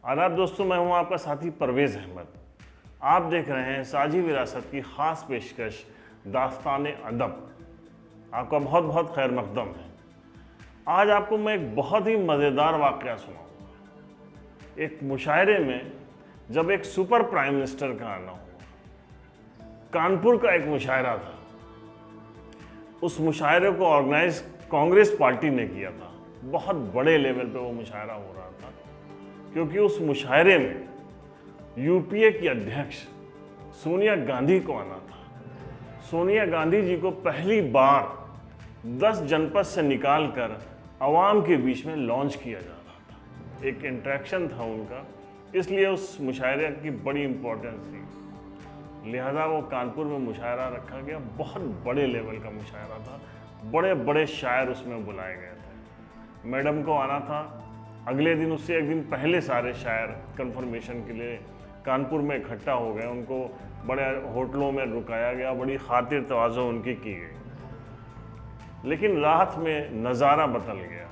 आदाब दोस्तों, मैं हूं आपका साथी परवेज़ अहमद। आप देख रहे हैं साझी विरासत की ख़ास पेशकश दास्तान अदब। आपका बहुत बहुत खैर मकदम है। आज आपको मैं एक बहुत ही मज़ेदार वाक़या सुनाऊंगा। एक मुशायरे में जब एक सुपर प्राइम मिनिस्टर का आना हुआ, कानपुर का एक मुशायरा था। उस मुशायरे को ऑर्गेनाइज कांग्रेस पार्टी ने किया था। बहुत बड़े लेवल पे वो मुशायरा हो रहा था, क्योंकि उस मुशायरे में यूपीए की अध्यक्ष सोनिया गांधी को आना था। सोनिया गांधी जी को पहली बार 10 जनपद से निकालकर आवाम के बीच में लॉन्च किया जा रहा था। एक इंटरेक्शन था उनका, इसलिए उस मुशायरे की बड़ी इम्पोर्टेंस थी। लिहाजा वो कानपुर में मुशायरा रखा गया। बहुत बड़े लेवल का मुशायरा था। बड़े बड़े शायर उसमें बुलाए गए थे। मैडम को आना था। अगले दिन, उससे एक दिन पहले सारे शायर कंफर्मेशन के लिए कानपुर में इकट्ठा हो गए। उनको बड़े होटलों में रुकाया गया, बड़ी खातिर तवाज़ो उनकी की गई। लेकिन रात में नज़ारा बदल गया।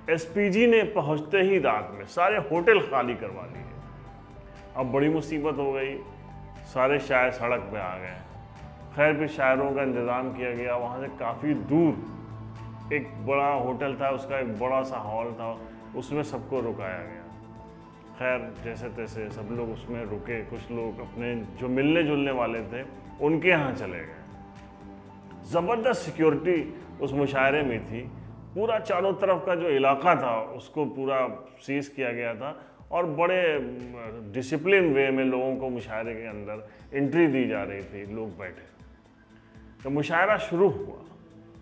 एसपीजी ने पहुंचते ही रात में सारे होटल खाली करवा लिए। अब बड़ी मुसीबत हो गई। सारे शायर सड़क पे आ गए। खैर फिर शायरों का इंतज़ाम किया गया। वहाँ से काफ़ी दूर एक बड़ा होटल था, उसका एक बड़ा सा हॉल था, उसमें सबको रुकाया गया। खैर जैसे तैसे सब लोग उसमें रुके। कुछ लोग अपने जो मिलने जुलने वाले थे उनके यहाँ चले गए। ज़बरदस्त सिक्योरिटी उस मुशायरे में थी। पूरा चारों तरफ का जो इलाका था उसको पूरा सीज किया गया था और बड़े डिसिप्लिन वे में लोगों को मुशायरे के अंदर एंट्री दी जा रही थी। लोग बैठे। तो मुशायरा शुरू हुआ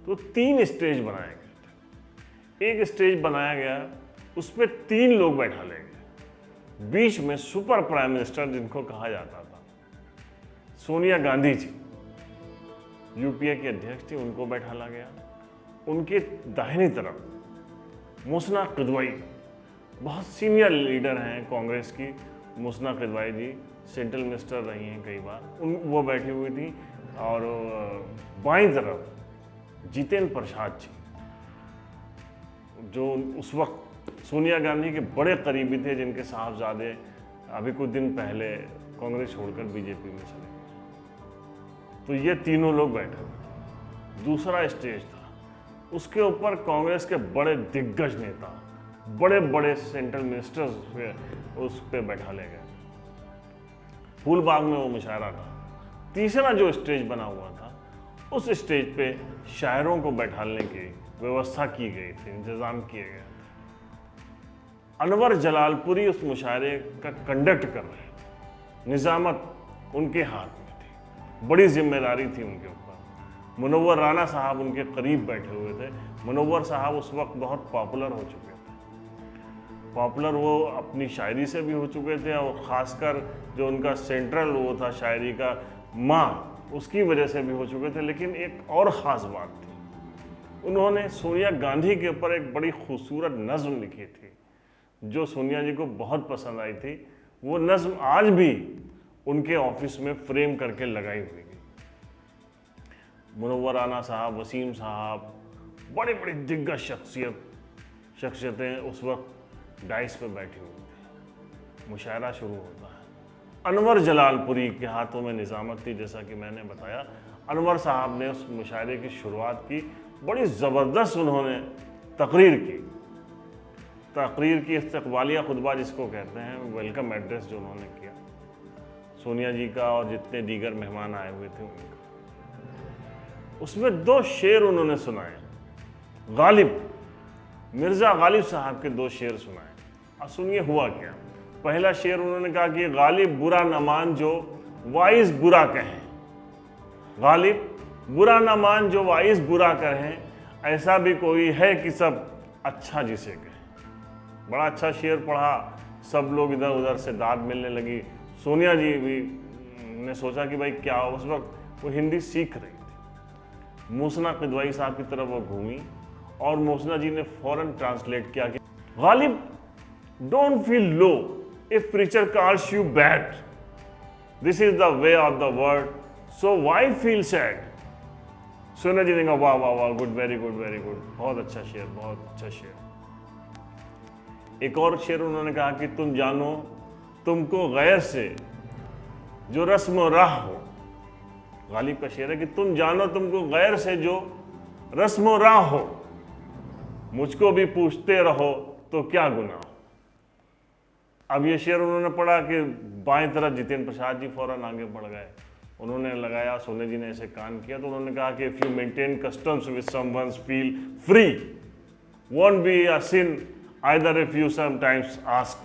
तो 3 स्टेज बनाए गए थे। एक स्टेज बनाया गया, उस पर 3 लोग बैठा ले गए। बीच में सुपर प्राइम मिनिस्टर जिनको कहा जाता था, सोनिया गांधी जी यूपीए की अध्यक्ष थी, उनको बैठाला गया। उनके दाहिनी तरफ मुसना किदवाई, बहुत सीनियर लीडर हैं कांग्रेस की। मुसना किदवाई जी सेंट्रल मिनिस्टर रही हैं कई बार, वो बैठी हुई थी। और बाईं तरफ जितेंद्र प्रसाद जी, जो उस वक्त सोनिया गांधी के बड़े करीबी थे, जिनके साहबजादे अभी कुछ दिन पहले कांग्रेस छोड़कर बीजेपी में चले गए। तो ये तीनों लोग बैठे। दूसरा स्टेज था, उसके ऊपर कांग्रेस के बड़े दिग्गज नेता, बड़े बड़े सेंट्रल मिनिस्टर्स उस पर बैठा ले गए। फूलबाग में वो मुशायरा था। तीसरा जो स्टेज बना हुआ था, उस स्टेज पे शायरों को बैठाने की व्यवस्था की गई थी, इंतज़ाम किए गए थे। अनवर जलालपुरी उस मुशायरे का कंडक्ट कर रहे थे। निज़ामत उनके हाथ में थी, बड़ी जिम्मेदारी थी उनके ऊपर। मुनव्वर राना साहब उनके करीब बैठे हुए थे। मुनव्वर साहब उस वक्त बहुत पॉपुलर हो चुके थे। पॉपुलर वो अपनी शायरी से भी हो चुके थे, और ख़ासकर जो उनका सेंट्रल वो था शायरी का माँ, उसकी वजह से भी हो चुके थे। लेकिन एक और ख़ास बात थी, उन्होंने सोनिया गांधी के ऊपर एक बड़ी खूबसूरत नज़्म लिखी थी, जो सोनिया जी को बहुत पसंद आई थी। वो नज़्म आज भी उनके ऑफिस में फ्रेम करके लगाई हुई है। मुनव्वर राना साहब, वसीम साहब, बड़ी बड़ी दिग्गज शख्सियतें उस वक्त डाइस पे बैठी हुई थी। मुशायरा शुरू होता है। अनवर जलालपुरी के हाथों में निज़ामत थी, जैसा कि मैंने बताया। अनवर साहब ने उस मुशायरे की शुरुआत की। बड़ी ज़बरदस्त उन्होंने तकरीर की इस्तकबालिया खुतबा जिसको कहते हैं, वेलकम एड्रेस जो उन्होंने किया सोनिया जी का और जितने दीगर मेहमान आए हुए थे उनका। उसमें 2 शेर उन्होंने सुनाए। मिर्ज़ा गालिब साहब के 2 शेर सुनाए। अब सुनिए हुआ क्या। पहला शेर उन्होंने कहा कि गालिब बुरा न मान जो वाइज बुरा कहें। गालिब बुरा न मान जो वाइज बुरा कहें, ऐसा भी कोई है कि सब अच्छा जिसे कहें। बड़ा अच्छा शेर पढ़ा। सब लोग इधर उधर से दाद मिलने लगी। सोनिया जी भी ने सोचा कि भाई क्या, उस वक्त वो हिंदी सीख रही थी। मुसना किदवाई साहब की तरफ वो घूमी और मुसना जी ने फौरन ट्रांसलेट किया कि Ghalib, don't feel low if preacher calls you bad. This is the way of the world. So why feel sad? Sonia ji ने कहा वाह वाह वाह, good, very good, very good, बहुत अच्छा शेर, बहुत अच्छा शेर। एक और शेर उन्होंने कहा कि तुम जानो तुमको गैर से जो रस्म राह हो। गालिब का शेर है कि तुम जानो तुमको गैर से जो रस्म राह हो, मुझको भी पूछते रहो तो क्या गुनाह। अब ये शेर उन्होंने पढ़ा कि बाएं तरफ जितेंद्र प्रसाद जी फौरन आगे बढ़ गए, उन्होंने लगाया, सोने जी ने ऐसे कान किया तो उन्होंने कहा कि if you maintain customs with someone's feel free won't be a sin either if you sometimes ask.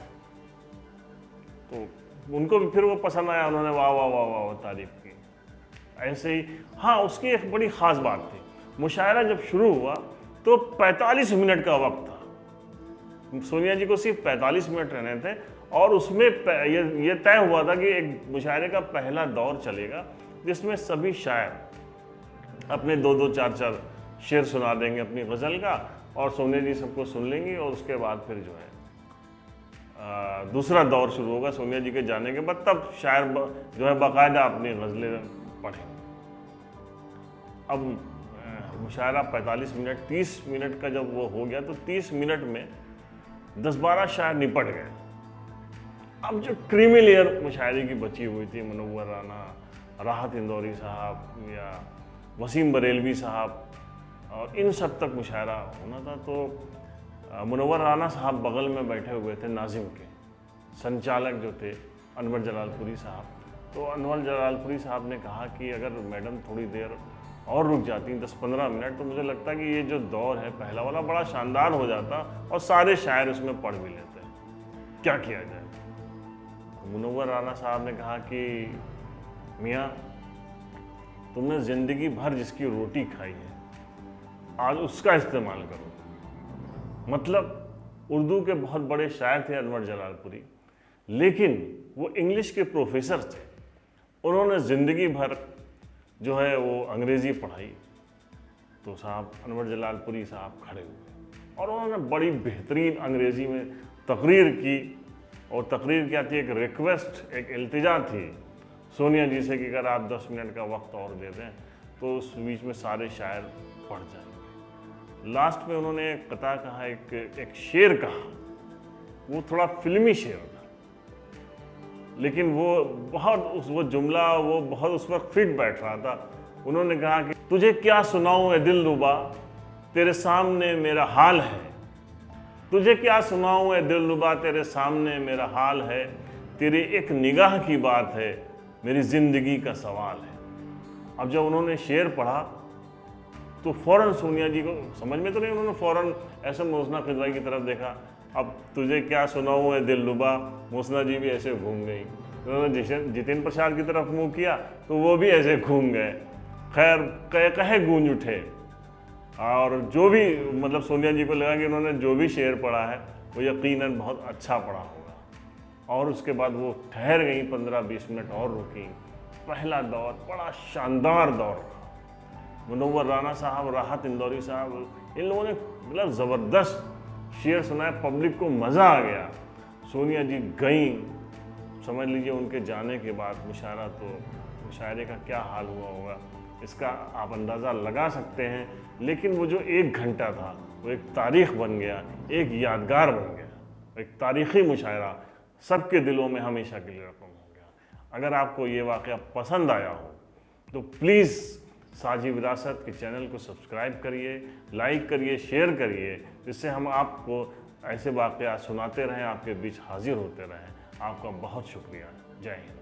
तो उनको भी फिर वो पसंद आया, उन्होंने वाह वाह वाह वाह तारीफ की। ऐसे ही हाँ, उसकी एक बड़ी ख़ास बात थी, मुशायरा जब शुरू हुआ तो 45 मिनट का वक्त था। सोनिया जी को सिर्फ 45 मिनट रहने थे और उसमें ये तय हुआ था कि एक मुशायरे का पहला दौर चलेगा जिसमें सभी शायर अपने 2-2, 4-4 शेर सुना देंगे अपनी गज़ल का, और सोनिया जी सबको सुन लेंगी, और उसके बाद फिर जो है दूसरा दौर शुरू होगा सोनिया जी के जाने के बाद, तब शायर जो है बाकायदा अपनी गज़लें पढ़ें। अब मुशायरा 45 मिनट, 30 मिनट का जब वो हो गया तो 30 मिनट में 10-12 शायर निपट गए। अब जो क्रीमी लेयर मुशायरे की बची हुई थी, मुनव्वर राना, राहत इंदौरी साहब या वसीम बरेलवी साहब, और इन सब तक मुशायरा होना था, तो मुनव्वर राना साहब बगल में बैठे हुए थे नाजिम के, संचालक जो थे अनवर जलालपुरी साहब। तो अनवर जलालपुरी साहब ने कहा कि अगर मैडम थोड़ी देर और रुक जाती, 10-15 मिनट, तो मुझे लगता कि ये जो दौर है पहला वाला बड़ा शानदार हो जाता और सारे शायर उसमें पढ़ भी लेते। क्या किया जाए? मुनव्वर राना साहब ने कहा कि मियाँ, तुमने ज़िंदगी भर जिसकी रोटी खाई है आज उसका इस्तेमाल करो। मतलब उर्दू के बहुत बड़े शायर थे अनवर जलालपुरी, लेकिन वो इंग्लिश के प्रोफेसर थे, उन्होंने ज़िंदगी भर जो है वो अंग्रेज़ी पढ़ाई। तो साहब अनवर जलालपुरी साहब खड़े हुए और उन्होंने बड़ी बेहतरीन अंग्रेज़ी में तकरीर की, और तकरीर क्या थी, एक रिक्वेस्ट, एक इल्तिजा थी सोनिया जी से कि अगर आप 10 मिनट का वक्त और दे दें तो उस बीच में सारे शायर पढ़ जाएंगे। लास्ट में उन्होंने एक कथा कहा, एक शेर कहा, वो थोड़ा फिल्मी शेर था, लेकिन वो जुमला वो बहुत उस वक्त फिट बैठ रहा था। उन्होंने कहा कि तुझे क्या सुनाऊं ए दिलरुबा, तेरे सामने मेरा हाल है। तुझे क्या सुनाऊं ए दिलरुबा, तेरे सामने मेरा हाल है। तेरी एक निगाह की बात है, मेरी ज़िंदगी का सवाल है। अब जब उन्होंने शेर पढ़ा तो फ़ौरन सोनिया जी को समझ में तो नहीं, उन्होंने फ़ौरन ऐसे मोहसिना खिजवाई की तरफ देखा। अब तुझे क्या सुनाऊं है दिलरुबा, मोहसिना जी भी ऐसे घूम गई। उन्होंने जितेंद्र प्रसाद की तरफ मुंह किया तो वो भी ऐसे घूम गए। खैर कहे गूंज उठे, और जो भी मतलब सोनिया जी को लगा कि उन्होंने जो भी शेर पढ़ा है वो यकीनन बहुत अच्छा पढ़ा होगा। और उसके बाद वो ठहर गई, 15-20 मिनट और रुकी। पहला दौर बड़ा शानदार दौर रहा। मुनव्वर राना साहब, राहत इंदौरी साहब, इन लोगों ने मतलब ज़बरदस्त शेर सुनाए, पब्लिक को मज़ा आ गया। सोनिया जी गई, समझ लीजिए उनके जाने के बाद मुशायरे का क्या हाल हुआ होगा इसका आप अंदाज़ा लगा सकते हैं। लेकिन वो जो 1 घंटा था वो एक तारीख़ बन गया, एक यादगार बन गया, एक तारीख़ी मुशायरा सबके दिलों में हमेशा के लिए रकम हो गया। अगर आपको ये वाक़या पसंद आया हो तो प्लीज़ साझी विरासत के चैनल को सब्सक्राइब करिए, लाइक करिए, शेयर करिए, जिससे हम आपको ऐसे वाक़या सुनाते रहें, आपके बीच हाजिर होते रहें। आपका बहुत शुक्रिया। जय हिंद।